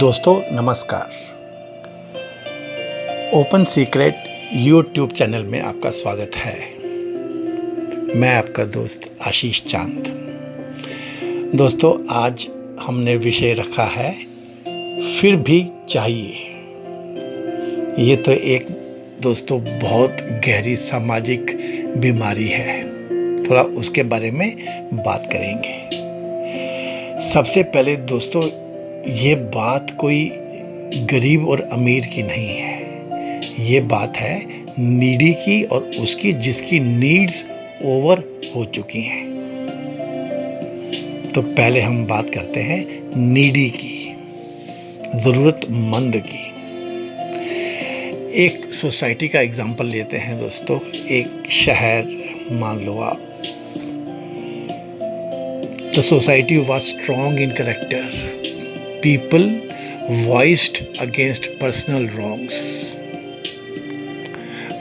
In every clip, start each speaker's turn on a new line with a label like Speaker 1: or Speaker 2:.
Speaker 1: दोस्तों नमस्कार। Open secret YouTube channel में आपका स्वागत है। मैं आपका दोस्त आशीष चांद। दोस्तों आज हमने विषय रखा है फिर भी चाहिए। ये तो एक दोस्तों बहुत गहरी सामाजिक बीमारी है, थोड़ा उसके बारे में बात करेंगे। सबसे पहले दोस्तों ये बात कोई गरीब और अमीर की नहीं है, ये बात है नीडी की और उसकी जिसकी नीड्स ओवर हो चुकी हैं। तो पहले हम बात करते हैं नीडी की, ज़रूरतमंद की। एक सोसाइटी का एग्जांपल लेते हैं दोस्तों। एक शहर मान लो आप। The society was strong in character. People voiced against personal wrongs.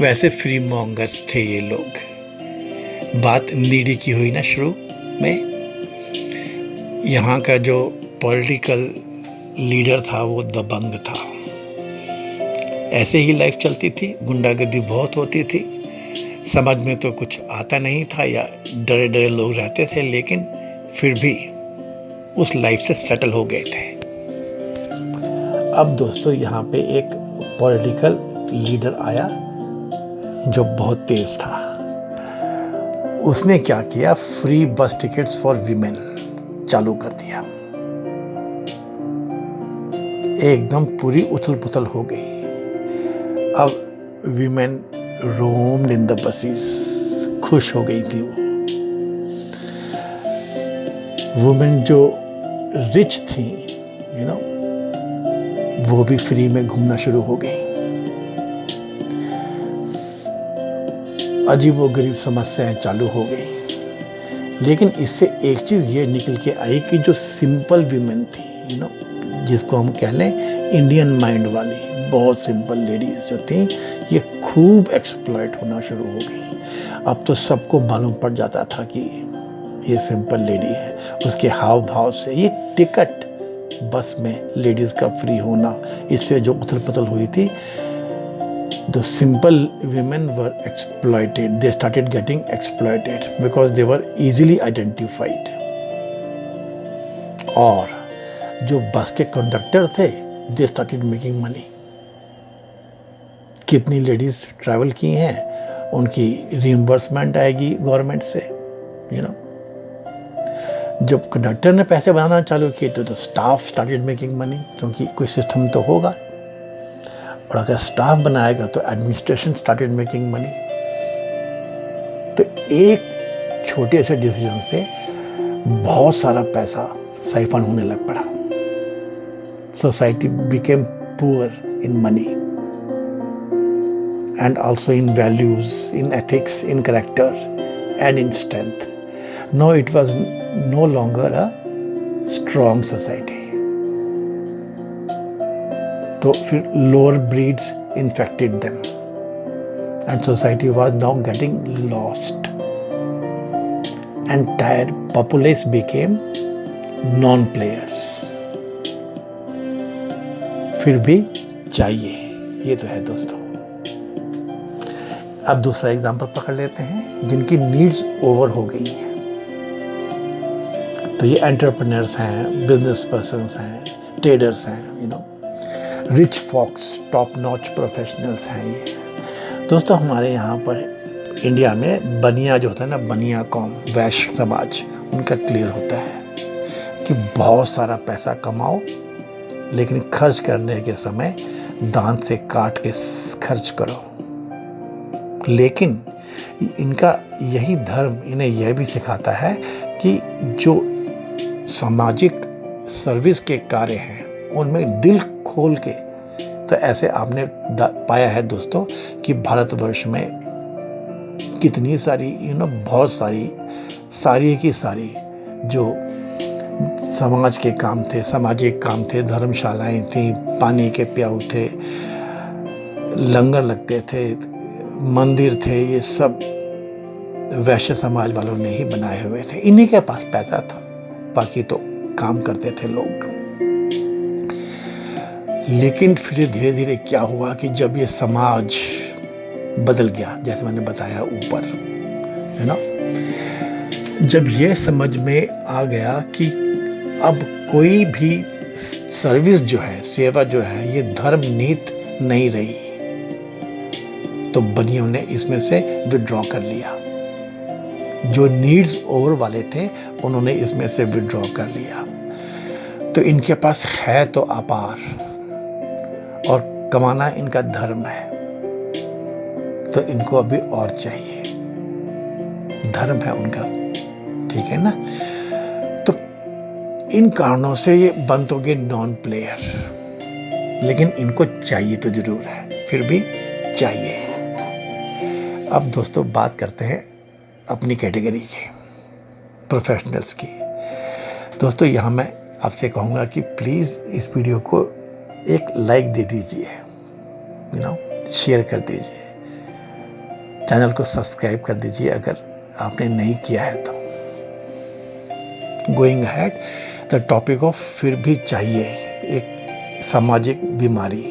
Speaker 1: वैसे फ्री मॉन्गर्स थे ये लोग। बात नीडी की हुई ना शुरू में। यहाँ का जो पॉलिटिकल लीडर था वो दबंग था। ऐसे ही लाइफ चलती थी, गुंडागर्दी बहुत होती थी, समझ में तो कुछ आता नहीं था या डरे डरे लोग रहते थे, लेकिन फिर भी उस लाइफ से सेटल हो गए थे। अब दोस्तों यहाँ पे एक पॉलिटिकल लीडर आया जो बहुत तेज था। उसने क्या किया, फ्री बस टिकट्स फॉर वीमेन चालू कर दिया। एकदम पूरी उथल पुथल हो गई। अब women roamed in the buses, खुश हो गई थी वो। वुमेन जो रिच थी वो भी फ्री में घूमना शुरू हो गई। अजीब व गरीब समस्याएं चालू हो गई। लेकिन इससे एक चीज़ ये निकल के आई कि जो सिंपल वीमेन थी जिसको हम कह लें इंडियन माइंड वाली, बहुत सिंपल लेडीज़ जो थी, ये खूब एक्सप्लॉइट होना शुरू हो गई। अब तो सबको मालूम पड़ जाता था कि ये सिंपल लेडी है। उसके हाव भाव से ये टिकट बस में लेडीज़ का फ्री होना, इससे जो उथल पुथल हुई थी, the simple women were exploited. They started getting exploited because they were easily identified. और जो बस के कंडक्टर थे, they started making money. कितनी लेडीज ट्रैवल की हैं, उनकी रिइंबर्समेंट आएगी गवर्नमेंट से। जब कंडक्टर ने पैसे बनाना चालू किए तो स्टाफ स्टार्टेड मेकिंग मनी, क्योंकि कोई सिस्टम तो होगा, और अगर स्टाफ बनाएगा तो एडमिनिस्ट्रेशन स्टार्टेड मेकिंग मनी। तो एक छोटे से डिसीजन से बहुत सारा पैसा साइफन होने लग पड़ा। Society became poor in money and also in values, in ethics, in character and in strength. No, it was no longer a strong society. तो फिर lower breeds infected them and society was now getting lost. Entire populace became non-players. फिर भी चाहिए, ये तो है दोस्तों। अब दूसरा एग्जाम्पल पकड़ लेते हैं जिनकी नीड्स ओवर हो गई हैं। तो ये एंटरप्रेन्योर्स हैं, बिजनेस पर्सन्स हैं, ट्रेडर्स हैं, rich folks, top notch professionals हैं ये। दोस्तों हमारे यहाँ पर इंडिया में बनिया जो होता है ना, बनिया कौम, वैश्य समाज, उनका क्लियर होता है कि बहुत सारा पैसा कमाओ, लेकिन खर्च करने के समय दांत से काट के खर्च करो। लेकिन इनका यही धर्म इन्हें यह भी सिखाता है कि जो सामाजिक सर्विस के कार्य हैं उनमें दिल खोल के, तो ऐसे आपने पाया है दोस्तों कि भारतवर्ष में कितनी सारी बहुत सारी की सारी जो समाज के काम थे, सामाजिक काम थे, धर्मशालाएं थी, पानी के प्याऊ थे, लंगर लगते थे, मंदिर थे, ये सब वैश्य समाज वालों ने ही बनाए हुए थे। इन्हीं के पास पैसा था, बाकी तो काम करते थे लोग। लेकिन फिर धीरे धीरे क्या हुआ कि जब ये समाज बदल गया, जैसे मैंने बताया ऊपर, है ना, जब ये समझ में आ गया कि अब कोई भी सर्विस जो है, सेवा जो है, ये धर्म नीत नहीं रही, तो बनियों ने इसमें से विड्रॉ कर लिया। जो नीड्स ओवर वाले थे उन्होंने इसमें से विड्रॉ कर लिया। तो इनके पास है तो अपार, और कमाना इनका धर्म है, तो इनको अभी और चाहिए, धर्म है उनका, ठीक है ना। तो इन कारणों से ये बन तो गए नॉन प्लेयर, लेकिन इनको चाहिए तो जरूर है, फिर भी चाहिए। अब दोस्तों बात करते हैं अपनी कैटेगरी की, प्रोफेशनल्स की। दोस्तों यहाँ मैं आपसे कहूँगा कि प्लीज़ इस वीडियो को एक लाइक दे दीजिए, शेयर कर दीजिए, चैनल को सब्सक्राइब कर दीजिए अगर आपने नहीं किया है तो। Going ahead, the topic of फिर भी चाहिए, एक सामाजिक बीमारी।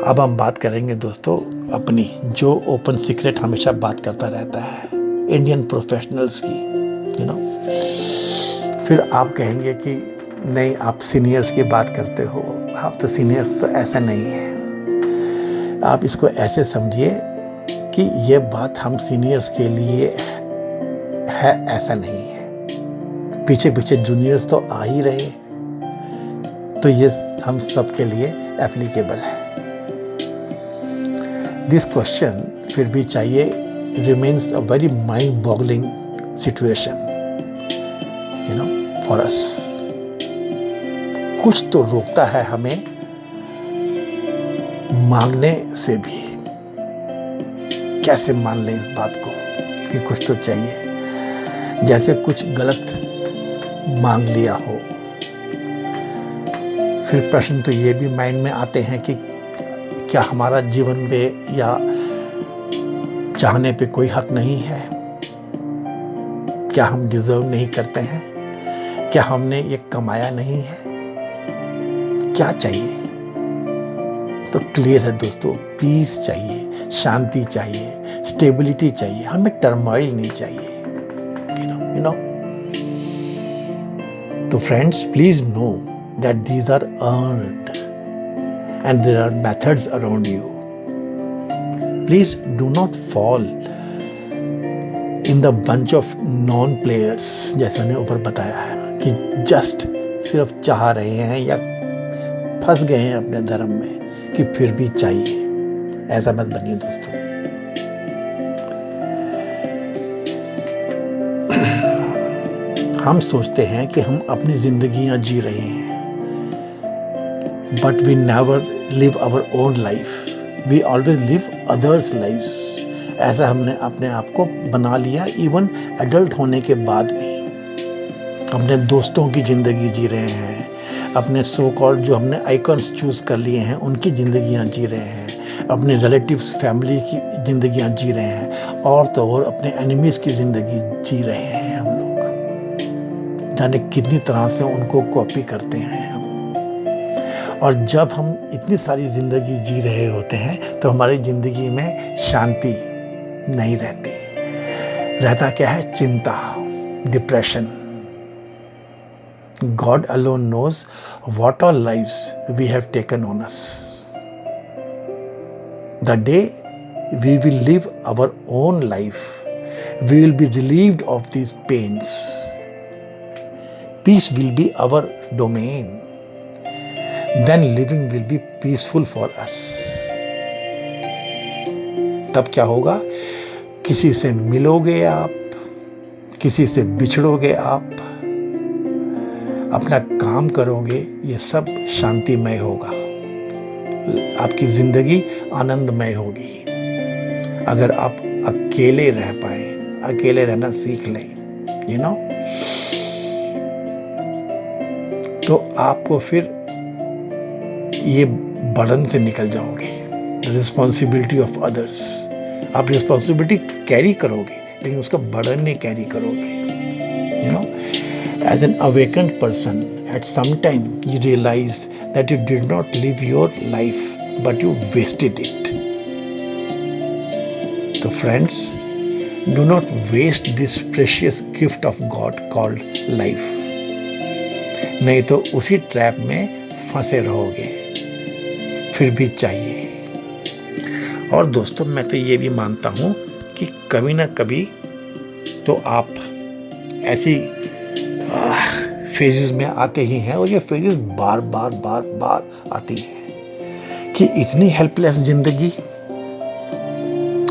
Speaker 1: अब हम बात करेंगे दोस्तों अपनी, जो ओपन सीक्रेट हमेशा बात करता रहता है, इंडियन प्रोफेशनल्स की, फिर आप कहेंगे कि नहीं आप सीनियर्स की बात करते हो, आप तो सीनियर्स, तो ऐसा नहीं है। आप इसको ऐसे समझिए कि ये बात हम सीनियर्स के लिए है, ऐसा नहीं है। पीछे पीछे जूनियर्स तो आ ही रहे हैं, तो ये हम सब के लिए एप्लीकेबल है। दिस क्वेश्चन फिर भी चाहिए remains a very mind boggling situation for us. कुछ तो रोकता है हमें मांगने से भी। कैसे मान लें इस बात को कि कुछ तो चाहिए, जैसे कुछ गलत मांग लिया हो। फिर प्रश्न तो ये भी माइंड में आते हैं कि क्या हमारा जीवन में या चाहने पे कोई हक नहीं है? क्या हम डिजर्व नहीं करते हैं? क्या हमने ये कमाया नहीं है? क्या चाहिए? तो क्लियर है दोस्तों, पीस चाहिए, शांति चाहिए, स्टेबिलिटी चाहिए, हमें टर्मोइल नहीं चाहिए। you know तो friends, please know that these are earned and there are methods around you. Please do not fall in the bunch of non-players, जैसे मैंने ऊपर बताया है कि जस्ट सिर्फ चाह रहे हैं या फंस गए हैं अपने धर्म में कि फिर भी चाहिए। ऐसा मत बनिए दोस्तों। हम सोचते हैं कि हम अपनी जिंदगियां जी रहे हैं, but we never live our own life. We always live others' lives. ऐसा हमने अपने आप को बना लिया। इवन एडल्ट होने के बाद भी अपने दोस्तों की ज़िंदगी जी रहे हैं, अपने सो कॉल्ड जो हमने आइकन्स चूज़ कर लिए हैं उनकी ज़िंदगियां जी रहे हैं, अपने रिलेटिव्स फैमिली की ज़िंदगियां जी रहे हैं, और तो और अपने एनिमीज़ की ज़िंदगी जी रहे हैं। हम लोग जाने कितनी तरह से उनको कॉपी करते हैं हम। और जब हम इतनी सारी ज़िंदगी जी रहे होते हैं तो हमारी ज़िंदगी में शांति नहीं रहती। रहता क्या है? चिंता, depression. God alone knows what all lives we have taken on us. The day we will live our own life, we will be relieved of these pains. Peace will be our domain. Then living will be peaceful for us. तब क्या होगा? किसी से मिलोगे आप, किसी से बिछड़ोगे आप, अपना काम करोगे, ये सब शांतिमय होगा। आपकी जिंदगी आनंदमय होगी। अगर आप अकेले रह पाए, अकेले रहना सीख लें, तो आपको फिर ये बर्डन से निकल जाओगे। रिस्पॉन्सिबिलिटी ऑफ अदर्स, आप रिस्पॉन्सिबिलिटी कैरी करोगे लेकिन उसका बर्डन नहीं कैरी करोगे। As an awakened person, at some time you realize that you did not live your life but you wasted it. So friends, do not waste this precious gift of God called life. नहीं तो उसी trap में फंसे रहोगे, फिर भी चाहिए। और दोस्तों, मैं तो ये भी मानता हूँ कि कभी ना कभी तो आप ऐसी फेजेस में आते ही हैं, और ये फेजेस बार बार आती हैं कि इतनी हेल्पलेस जिंदगी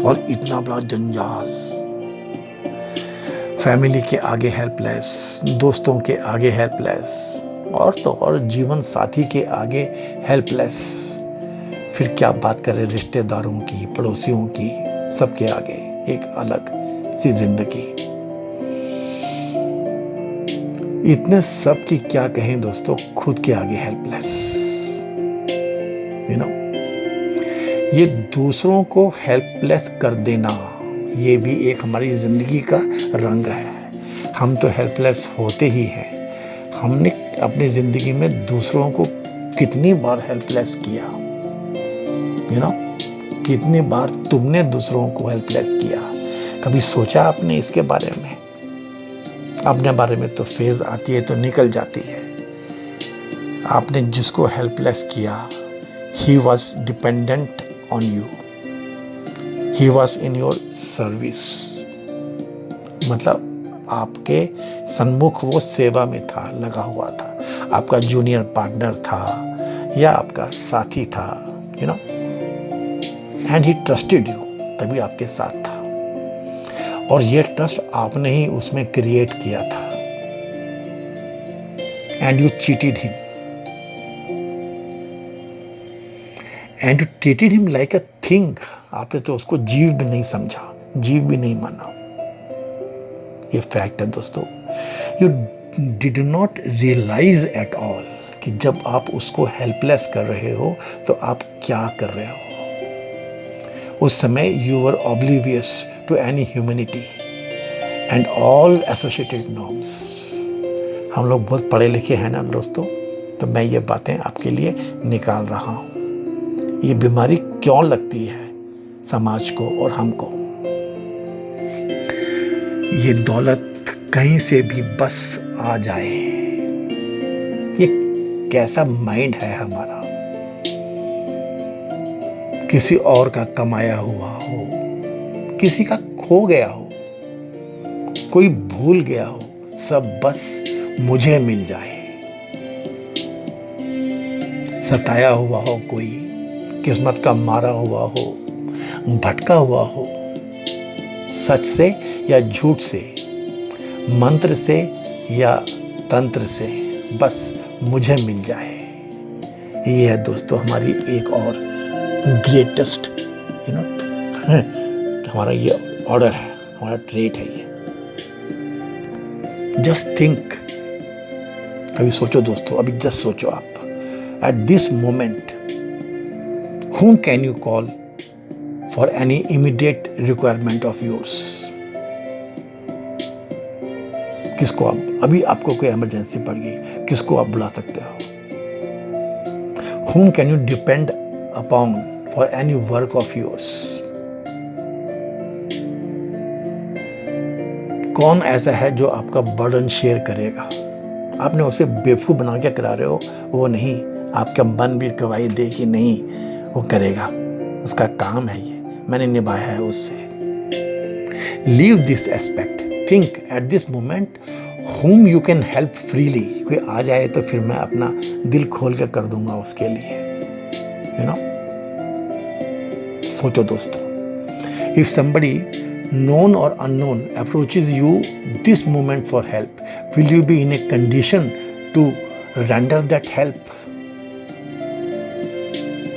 Speaker 1: और इतना बड़ा जंजाल, फैमिली के आगे हेल्पलेस, दोस्तों के आगे हेल्पलेस, और तो और जीवन साथी के आगे हेल्पलेस, फिर क्या बात करें रिश्तेदारों की, पड़ोसियों की, सबके आगे एक अलग सी जिंदगी। इतने सब की क्या कहें दोस्तों, खुद के आगे हेल्पलेस। यू नो, ये दूसरों को हेल्पलेस कर देना, ये भी एक हमारी जिंदगी का रंग है। हम तो हेल्पलेस होते ही हैं। हमने अपनी जिंदगी में दूसरों को कितनी बार हेल्पलेस किया, यू नो, कितनी बार तुमने दूसरों को हेल्पलेस किया? कभी सोचा आपने इसके बारे में? अपने बारे में तो फेज आती है तो निकल जाती है। आपने जिसको हेल्पलेस किया, he was dependent on you, he was in your service, मतलब आपके सन्मुख वो सेवा में था, लगा हुआ था, आपका जूनियर पार्टनर था या आपका साथी था, you know, and he trusted you, तभी आपके साथ था। और ये ट्रस्ट आपने ही उसमें क्रिएट किया था, and you cheated him, and you treated him like a thing. आपने तो उसको जीव भी नहीं समझा, जीव भी नहीं माना। ये फैक्ट है दोस्तों। You did not realise at all कि जब आप उसको हेल्पलेस कर रहे हो तो आप क्या कर रहे हो। उस समय you were oblivious to any humanity and all associated norms. हम लोग बहुत पढ़े लिखे हैं ना दोस्तों, तो मैं ये बातें आपके लिए निकाल रहा हूँ। ये बीमारी क्यों लगती है समाज को और हमको? ये दौलत कहीं से भी बस आ जाए, ये कैसा माइंड है हमारा। किसी और का कमाया हुआ हो, किसी का खो गया हो, कोई भूल गया हो, सब बस मुझे मिल जाए। सताया हुआ हो कोई, किस्मत का मारा हुआ हो, भटका हुआ हो, सच से या झूठ से, मंत्र से या तंत्र से, बस मुझे मिल जाए। ये है दोस्तों हमारी एक और ग्रेटेस्ट, यू नो, हमारा ये ऑर्डर है, हमारा ट्रेट है ये। जस्ट थिंक, कभी सोचो दोस्तों, अभी जस्ट सोचो आप, at this moment whom can you call for any immediate requirement of yours? किसको आप, अभी आपको कोई इमरजेंसी पड़ गई, किसको आप बुला सकते हो? Whom can you depend upon for any work of yours? कौन ऐसा है जो आपका बर्डन शेयर करेगा? आपने उसे बेवकूफ़ बना के करा रहे हो, वो नहीं, आपका मन भी गवाही दे कि नहीं वो करेगा, उसका काम है ये, मैंने निभाया है उससे। Leave this aspect, think at this moment whom you can help freely। कोई आ जाए तो फिर मैं अपना दिल खोल के कर दूंगा उसके लिए, यू नो। सोचो दोस्तों, if somebody known or unknown approaches you this moment for help, will you be in a condition to render that help?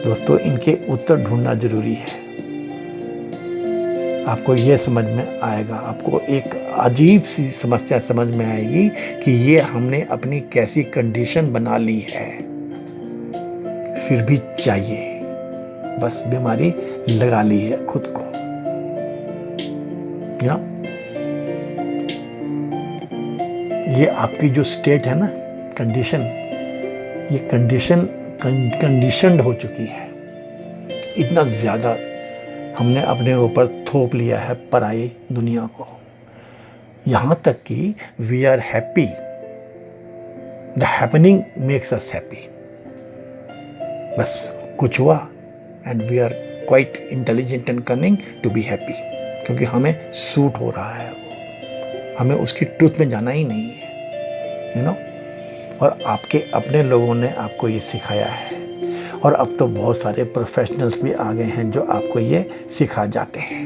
Speaker 1: दोस्तों, इनके उत्तर ढूंढना जरूरी है। आपको यह समझ में आएगा, आपको एक अजीब सी समस्या समझ में आएगी कि ये हमने अपनी कैसी कंडीशन बना ली है, फिर भी चाहिए, बस बीमारी लगा ली है खुद को, यू नो। ये आपकी जो स्टेट है ना, कंडीशन, ये कंडीशनड हो चुकी है। इतना ज़्यादा हमने अपने ऊपर थोप लिया है पराई दुनिया को, यहाँ तक कि we are happy, the happening makes us happy. बस कुछ हुआ and we are quite intelligent and cunning to be happy, क्योंकि हमें सूट हो रहा है वो, हमें उसकी ट्रुथ में जाना ही नहीं है, यू नो। और आपके अपने लोगों ने आपको ये सिखाया है, और अब तो बहुत सारे प्रोफेशनल्स भी आ गए हैं जो आपको ये सिखा जाते हैं।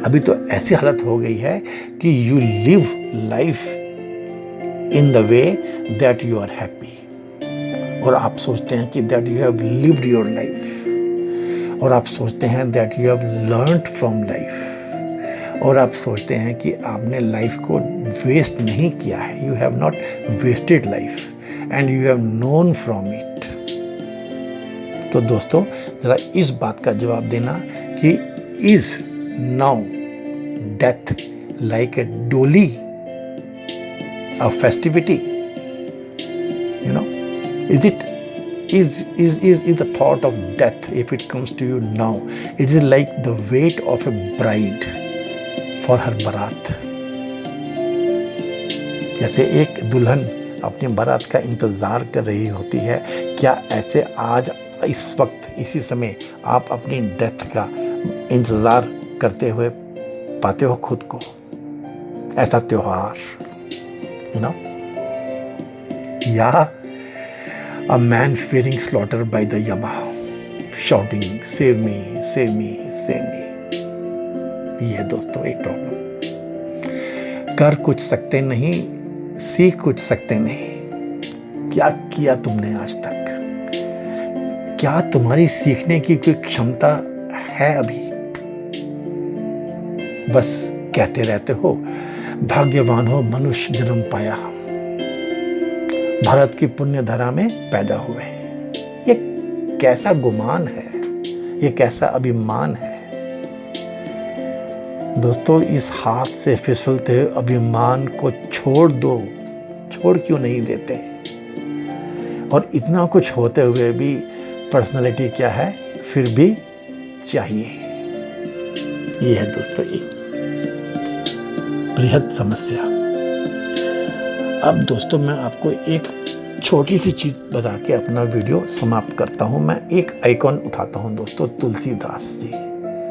Speaker 1: अभी तो ऐसी हालत हो गई है कि you live life in the way that you are happy, और आप सोचते हैं कि that you have lived your life, और आप सोचते हैं that you have learned from life, और आप सोचते हैं कि आपने लाइफ को वेस्ट नहीं किया है। You have not wasted life and you have known from it. तो दोस्तों, जरा इस बात का जवाब देना कि is now death like a डोली, a festivity, you know, is the thought of death, if it comes to you now, it is like the weight of a bride for her barat। जैसे एक दुल्हन अपनी बारात का इंतजार कर रही होती है, क्या ऐसे आज इस वक्त इसी समय आप अपनी डेथ का इंतजार करते हुए पाते हो खुद को? ऐसा त्योहार, यू नो, या a man fearing slaughter by the Yama, shouting, "Save me, save me, save me." ये है दोस्तों एक प्रॉब्लम। कर कुछ सकते नहीं, सीख कुछ सकते नहीं। क्या किया तुमने आज तक? क्या तुम्हारी सीखने की कोई क्षमता है अभी? बस कहते रहते हो, भाग्यवान हो मनुष्य जन्म पाया, भारत की पुण्य धरा में पैदा हुए। ये कैसा गुमान है, ये कैसा अभिमान है दोस्तों। इस हाथ से फिसलते अभिमान को छोड़ दो, छोड़ क्यों नहीं देते? और इतना कुछ होते हुए भी पर्सनालिटी क्या है, फिर भी चाहिए। ये है दोस्तों एक बृहद समस्या। अब दोस्तों, मैं आपको एक छोटी सी चीज़ बता के अपना वीडियो समाप्त करता हूँ। मैं एक आइकॉन उठाता हूँ दोस्तों, तुलसीदास जी।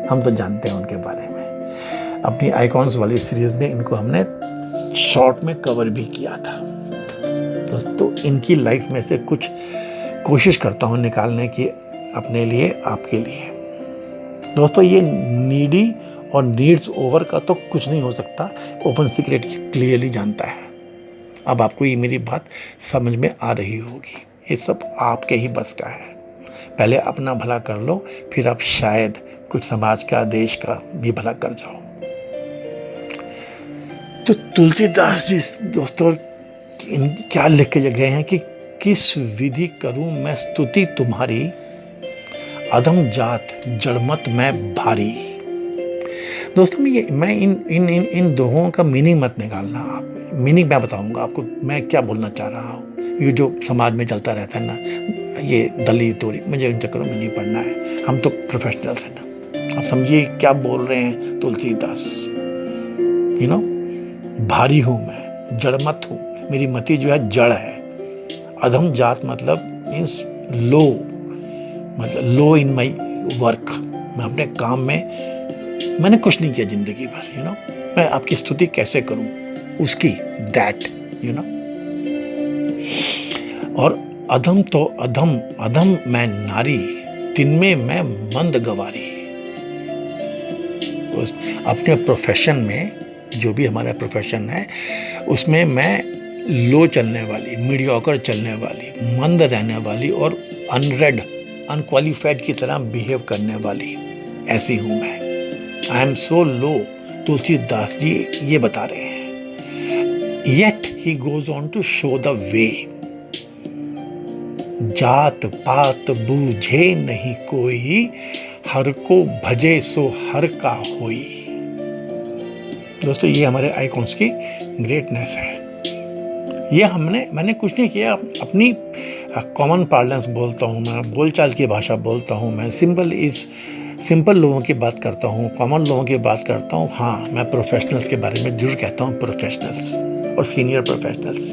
Speaker 1: हम तो जानते हैं उनके बारे में, अपनी आइकॉन्स वाली सीरीज़ में इनको हमने शॉर्ट में कवर भी किया था दोस्तों। इनकी लाइफ में से कुछ कोशिश करता हूँ निकालने की अपने लिए, आपके लिए दोस्तों। ये नीडी और नीड्स ओवर का तो कुछ नहीं हो सकता, ओपन सीक्रेट क्लियरली जानता है। अब आपको ये मेरी बात समझ में आ रही होगी। ये सब आपके ही बस का है। पहले अपना भला कर लो, फिर आप शायद कुछ समाज का, देश का भी भला कर जाओ। तो तुलसीदास जी दोस्तों क्या लिख के गए हैं कि किस विधि करूं मैं स्तुति तुम्हारी, अधम जात जड़मत मैं भारी। दोस्तों मैं इन दोहों का मीनिंग मत निकालना आप, मीनिंग मैं बताऊंगा आपको मैं क्या बोलना चाह रहा हूँ। ये जो समाज में चलता रहता है ना, ये दलित तोरी, मुझे इन चक्करों में नहीं पढ़ना है। हम तो प्रोफेशनल्स हैं ना। आप समझिए क्या बोल रहे हैं तुलसीदास, यू नो। भारी हूँ मैं, जड़मत हूँ, मेरी मति जो है जड़ है। अधम जात मतलब मीन्स लो, मतलब लो इन माई वर्क। मैं अपने काम में मैंने कुछ नहीं किया जिंदगी भर, यू नो। मैं आपकी स्तुति कैसे करूं उसकी, दैट, यू नो। और अधम तो अधम, अधम मैं नारी, तिनमें मैं मंद गवारी। तो अपने प्रोफेशन में, जो भी हमारा प्रोफेशन है, उसमें मैं लो चलने वाली, मीडियोकर चलने वाली, मंद रहने वाली और अनरेड, अनक्वालिफाइड की तरह बिहेव करने वाली, ऐसी हूं मैं। आई एम सो लो, तुलसीदास जी ये बता रहे हैं। Yet he goes on to show the way, जात पात बूझे नहीं कोई, हर को भजे सो हर का होई। दोस्तों ये हमारे आइकॉन्स की ग्रेटनेस है, ये मैंने कुछ नहीं किया, अपनी कॉमन पार्लेंस बोलता हूँ, मैं बोलचाल की भाषा बोलता हूँ, मैं सिंपल लोगों की बात करता हूँ, कॉमन लोगों की बात करता हूँ। हाँ, मैं प्रोफेशनल्स के बारे में जरूर कहता हूँ, प्रोफेशनल्स और senior professionals.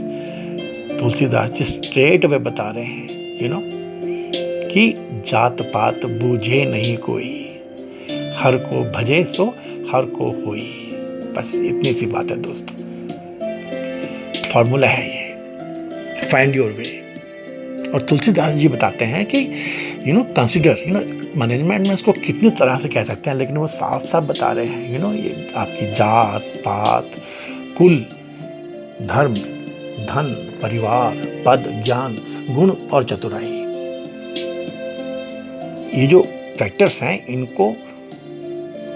Speaker 1: Tulsidas ji straight way बता रहे हैं कि जात पात बूझे नहीं कोई, हर को भजे सो हर को होई। बस इतनी सी बात है दोस्तों, फॉर्मूला है ये, फाइंड योर वे। और तुलसीदास जी बताते हैं कि कंसिडर, मैनेजमेंट में इसको कितनी तरह से कह सकते हैं, लेकिन वो साफ साफ बता रहे हैं ये आपकी जात पात, कुल, धर्म, धन, परिवार, पद, ज्ञान, गुण और चतुराई, ये जो फैक्टर्स हैं इनको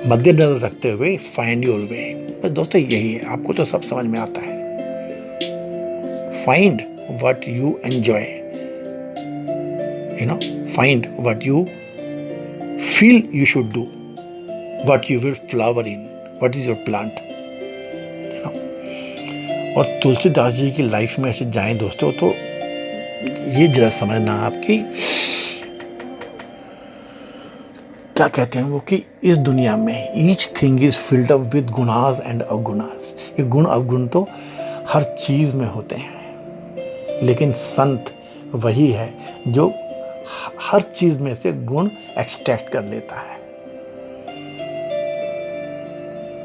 Speaker 1: मद्देनजर रखते हुए फाइंड योर वे। बस दोस्तों यही है, आपको तो सब समझ में आता है। Find what you enjoy, find what you feel you should do, what you will flower in, what is your plant. और तुलसीदास जी की लाइफ में ऐसे जाएं दोस्तों, तो ये जरा समझना आपकी क्या कहते हैं वो, कि इस दुनिया में each thing is filled up with गुनाज एंड अवगुनाज। ये गुण अवगुण तो हर चीज में होते हैं, लेकिन संत वही है जो हर चीज में से गुण एक्सट्रैक्ट कर लेता है।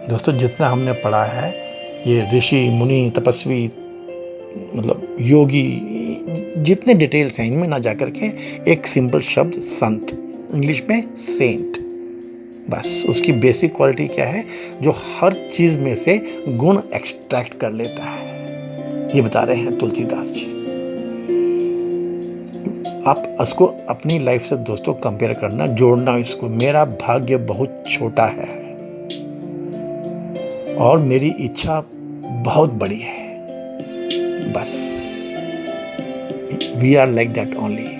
Speaker 1: दोस्तों जितना हमने पढ़ा है, ये ऋषि मुनि तपस्वी मतलब योगी, जितने डिटेल्स हैं इनमें ना जाकर के एक सिंपल शब्द संत, इंग्लिश में सेंट, बस उसकी बेसिक क्वालिटी क्या है, जो हर चीज में से गुण एक्सट्रैक्ट कर लेता है। ये बता रहे हैं तुलसीदास जी। आप इसको अपनी लाइफ से दोस्तों कंपेयर करना, जोड़ना इसको। मेरा भाग्य बहुत छोटा है और मेरी इच्छा बहुत बड़ी है, बस we are like that only.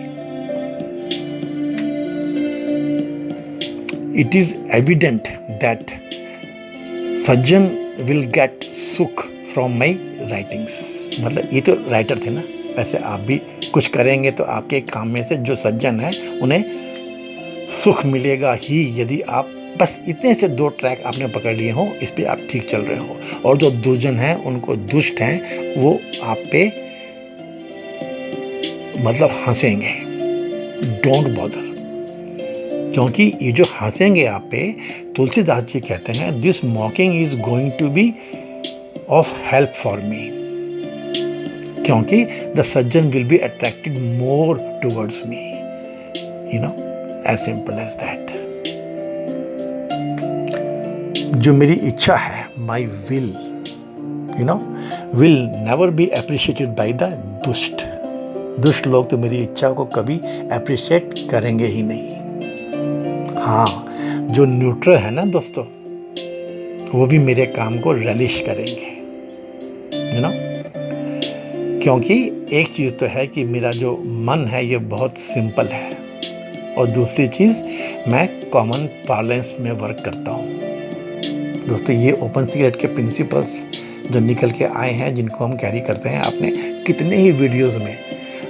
Speaker 1: It is evident that sajjan will get sukh from my writings. मतलब ये तो राइटर थे ना, वैसे आप भी कुछ करेंगे तो आपके काम में से जो सज्जन है उन्हें सुख मिलेगा ही, यदि आप बस इतने से 2 ट्रैक आपने पकड़ लिए हो, इस पे आप ठीक चल रहे हो। और जो दुर्जन हैं, उनको दुष्ट हैं, वो आप पे मतलब हंसेंगे। डोंट बॉदर, क्योंकि ये जो हंसेंगे आप पे, तुलसीदास जी कहते हैं this mocking is going to be of help for me, क्योंकि the sajjan will be attracted more towards me, as simple as that. जो मेरी इच्छा है, my will will never be appreciated by the dusht. दुष्ट लोग तो मेरी इच्छा को कभी अप्रिशिएट करेंगे ही नहीं। हाँ, जो न्यूट्रल है ना दोस्तों, वो भी मेरे काम को relish करेंगे, क्योंकि एक चीज़ तो है कि मेरा जो मन है ये बहुत सिंपल है, और दूसरी चीज़ मैं कॉमन पार्लेंस में वर्क करता हूँ। दोस्तों ये ओपन सीक्रेट के प्रिंसिपल्स जो निकल के आए हैं, जिनको हम कैरी करते हैं, आपने कितने ही वीडियोस में,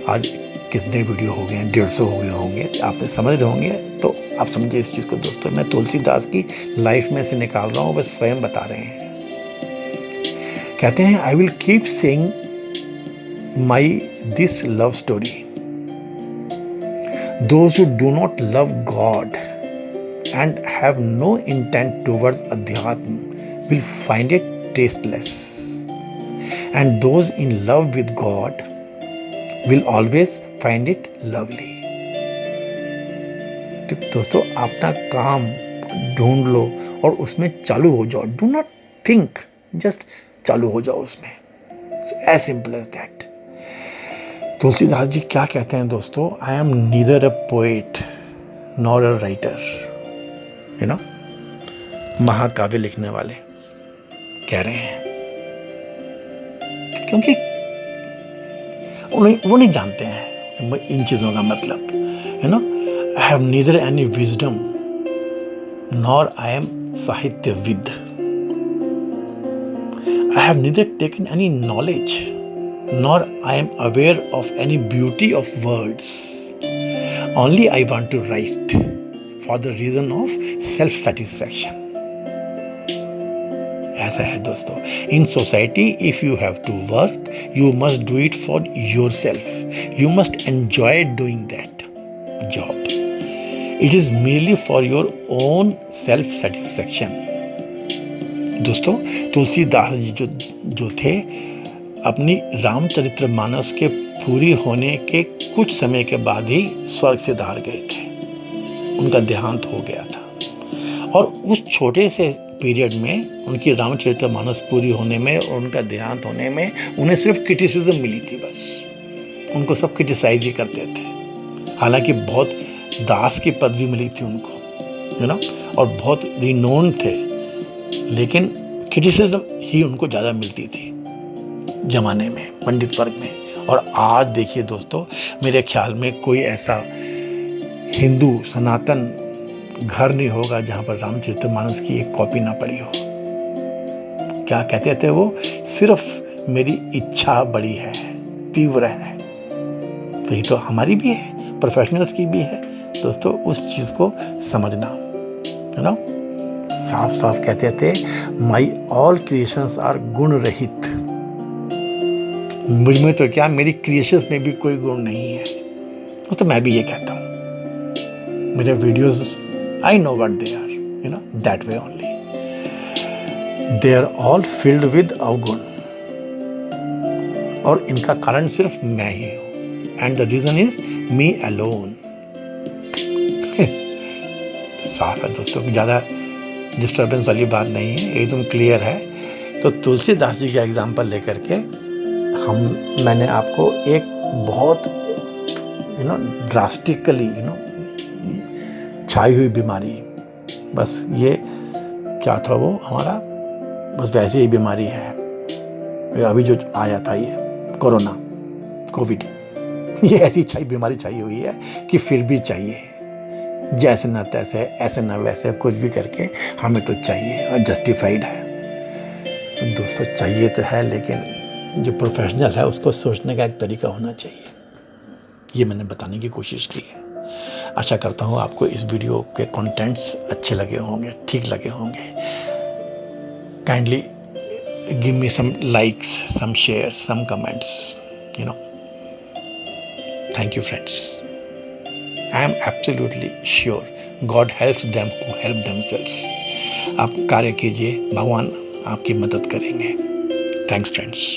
Speaker 1: आज कितने वीडियो हो गए हैं, 150 हो गए होंगे, आपने समझ रहे होंगे। तो आप समझिए इस चीज़ को दोस्तों, मैं तुलसीदास की लाइफ में से निकाल रहा हूँ, वह स्वयं बता रहे हैं। कहते हैं I will keep saying my this love story, those who do not love God and have no intent towards adhyatm will find it tasteless, and those in love with God will always find it lovely। तो दोस्तों अपना काम ढूंढ लो और उसमें चालू हो जाओ। डू नॉट थिंक, जस्ट चालू हो जाओ उसमें। As simple as that. Tulsidas ji क्या कहते हैं दोस्तों, I am neither a poet nor a writer. महाकाव्य लिखने वाले कह रहे हैं, क्योंकि वो नहीं जानते हैं इन चीजों का मतलब। I have neither any wisdom nor I am साहित्यविद, I have neither taken any knowledge nor I am aware of any beauty of words. Only I want to write for the reason of self-satisfaction. ऐसा है दोस्तों. In society, if you have to work, you must do it for yourself. You must enjoy doing that job. It is merely for your own self-satisfaction. दोस्तों, तुलसीदास जी जो थे, अपनी रामचरितमानस के पूरी होने के कुछ समय के बाद ही स्वर्ग से धार गए थे. उनका देहांत हो गया था और उस छोटे से पीरियड में उनकी रामचरितमानस पूरी होने में और उनका देहांत होने में उन्हें सिर्फ क्रिटिसिज्म मिली थी. बस उनको सब क्रिटिसाइज ही करते थे. हालांकि बहुत दास की पदवी मिली थी उनको, और बहुत रिनोन थे, लेकिन क्रिटिसिज्म ही उनको ज़्यादा मिलती थी जमाने में, पंडित वर्ग में. और आज देखिए दोस्तों, मेरे ख्याल में कोई ऐसा हिंदू सनातन घर नहीं होगा जहाँ पर रामचरितमानस की एक कॉपी ना पड़ी हो. क्या कहते थे वो? सिर्फ मेरी इच्छा बड़ी है, तीव्र है. तो ये तो हमारी भी है, प्रोफेशनल्स की भी है दोस्तों. उस चीज़ को समझना, साफ साफ कहते थे, माई ऑल क्रिएशंस आर गुण रहित. मुझ में तो क्या, मेरी क्रिएशंस में भी कोई गुण नहीं है. तो मैं भी ये कहता हूँ. मेरे videos, I know what they are, that way only. They are all filled with avgun, और इनका कारण सिर्फ मैं ही हूँ. And the reason is me alone. साफ है दोस्तों, ज़्यादा डिस्टर्बेंस वाली बात नहीं है, एकदम क्लियर है. तो तुलसीदास जी का एग्जाम्पल लेकर के मैंने आपको एक बहुत ड्रास्टिकली छाई हुई बीमारी, बस ये क्या था वो हमारा, बस वैसे ही बीमारी है. अभी जो आया था ये कोरोना, कोविड, ये ऐसी बीमारी छाई हुई है कि फिर भी चाहिए. जैसे ना तैसे, ऐसे ना वैसे, कुछ भी करके हमें तो चाहिए, और जस्टिफाइड है दोस्तों. चाहिए तो है, लेकिन जो प्रोफेशनल है उसको सोचने का एक तरीका होना चाहिए. ये मैंने बताने की कोशिश की है. आशा करता हूँ आपको इस वीडियो के कंटेंट्स अच्छे लगे होंगे, ठीक लगे होंगे. Kindly give me some likes, some shares, some comments. Thank you friends. I am absolutely sure God helps them who help themselves. आप कार्य कीजिए, भगवान आपकी मदद करेंगे. Thanks friends.